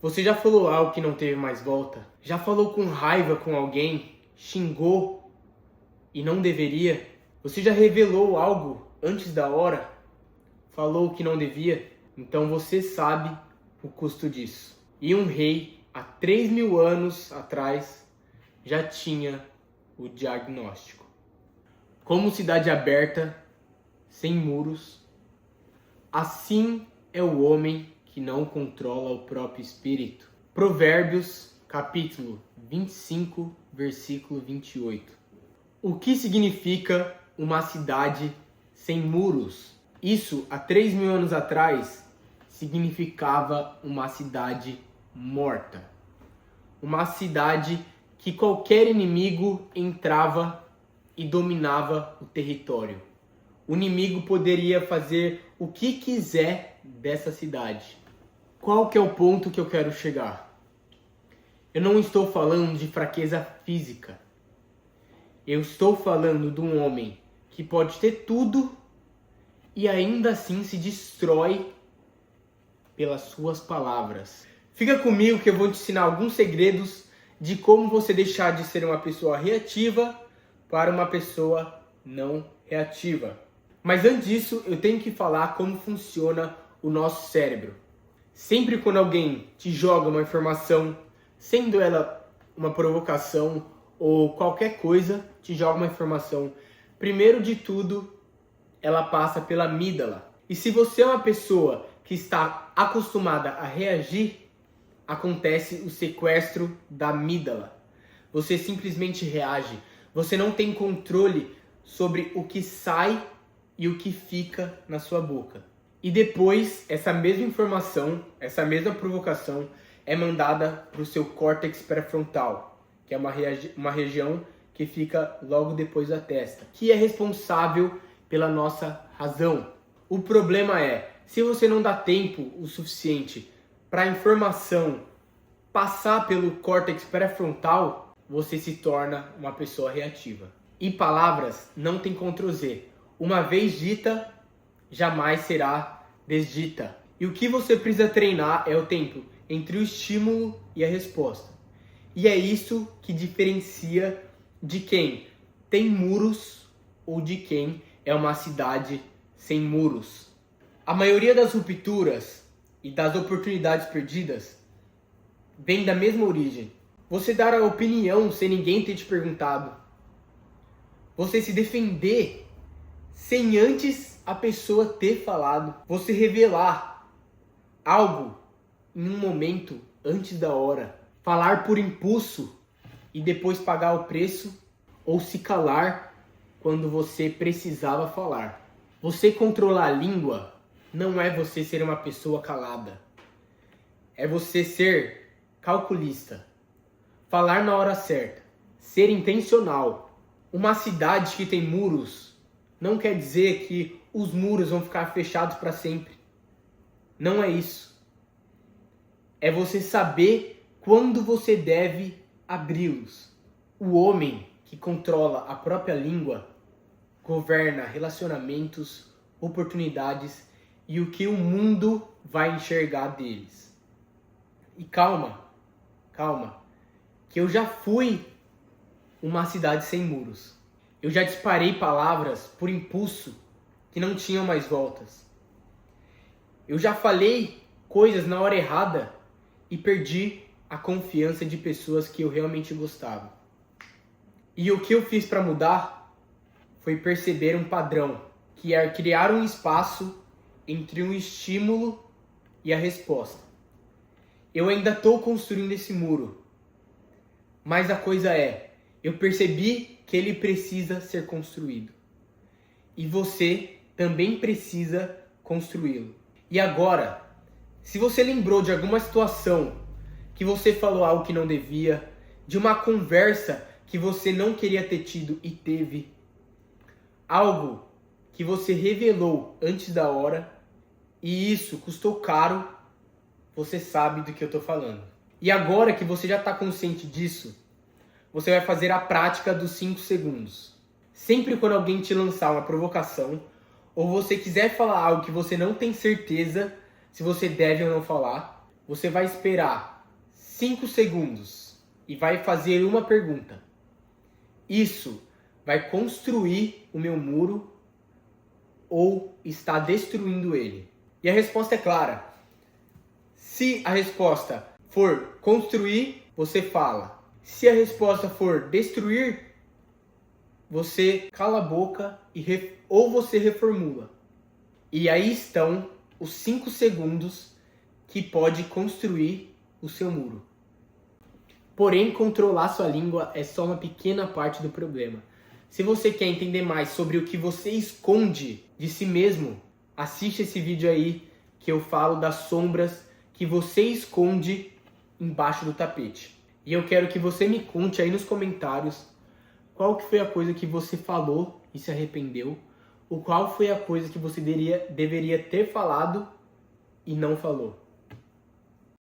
Você já falou algo que não teve mais volta? Já falou com raiva com alguém? Xingou e não deveria? Você já revelou algo antes da hora? Falou o que não devia? Então você sabe o custo disso. E um rei, há 3.000 anos atrás, já tinha o diagnóstico. Como cidade aberta, sem muros, assim é o homem que não controla o próprio espírito. Provérbios, capítulo 25, versículo 28. O que significa uma cidade sem muros? Isso, há 3.000 anos atrás, significava uma cidade morta. Uma cidade que qualquer inimigo entrava e dominava o território. O inimigo poderia fazer o que quiser dessa cidade. Qual que é o ponto que eu quero chegar? Eu não estou falando de fraqueza física. Eu estou falando de um homem que pode ter tudo e ainda assim se destrói pelas suas palavras. Fica comigo que eu vou te ensinar alguns segredos de como você deixar de ser uma pessoa reativa para uma pessoa não reativa. Mas antes disso, eu tenho que falar como funciona o nosso cérebro. Sempre quando alguém te joga uma informação, sendo ela uma provocação ou qualquer coisa, te joga uma informação, primeiro de tudo, ela passa pela amígdala. E se você é uma pessoa que está acostumada a reagir, acontece o sequestro da amígdala. Você simplesmente reage. Você não tem controle sobre o que sai e o que fica na sua boca. E depois, essa mesma informação, essa mesma provocação é mandada para o seu córtex pré-frontal, que é uma região que fica logo depois da testa, que é responsável pela nossa razão. O problema é, se você não dá tempo o suficiente para a informação passar pelo córtex pré-frontal, você se torna uma pessoa reativa. E palavras não tem Ctrl+Z. Uma vez dita, jamais será desdita. E o que você precisa treinar é o tempo entre o estímulo e a resposta. E é isso que diferencia de quem tem muros ou de quem é uma cidade sem muros. A maioria das rupturas e das oportunidades perdidas vem da mesma origem. Você dar a opinião sem ninguém ter te perguntado. Você se defender sem antes a pessoa ter falado. Você revelar algo em um momento antes da hora. Falar por impulso e depois pagar o preço. Ou se calar quando você precisava falar. Você controlar a língua não é você ser uma pessoa calada. É você ser calculista. Falar na hora certa. Ser intencional. Uma cidade que tem muros não quer dizer que os muros vão ficar fechados para sempre. Não é isso. É você saber quando você deve abri-los. O homem que controla a própria língua governa relacionamentos, oportunidades e o que o mundo vai enxergar deles. E calma, que eu já fui uma cidade sem muros. Eu já disparei palavras por impulso que não tinham mais voltas. Eu já falei coisas na hora errada e perdi a confiança de pessoas que eu realmente gostava. E o que eu fiz para mudar foi perceber um padrão, que é criar um espaço entre um estímulo e a resposta. Eu ainda estou construindo esse muro, mas a coisa é, eu percebi que ele precisa ser construído. E você também precisa construí-lo. E agora, se você lembrou de alguma situação que você falou algo que não devia, de uma conversa que você não queria ter tido e teve, algo que você revelou antes da hora e isso custou caro, você sabe do que eu estou falando. E agora que você já está consciente disso, você vai fazer a prática dos 5 segundos. Sempre quando alguém te lançar uma provocação, ou você quiser falar algo que você não tem certeza se você deve ou não falar, você vai esperar 5 segundos e vai fazer uma pergunta. Isso vai construir o meu muro ou está destruindo ele? E a resposta é clara. Se a resposta for construir, você fala. Se a resposta for destruir, você cala a boca ou você reformula. E aí estão os 5 segundos que pode construir o seu muro. Porém, controlar sua língua é só uma pequena parte do problema. Se você quer entender mais sobre o que você esconde de si mesmo, assiste esse vídeo aí que eu falo das sombras que você esconde embaixo do tapete. E eu quero que você me conte aí nos comentários qual que foi a coisa que você falou e se arrependeu, ou qual foi a coisa que você deveria ter falado e não falou.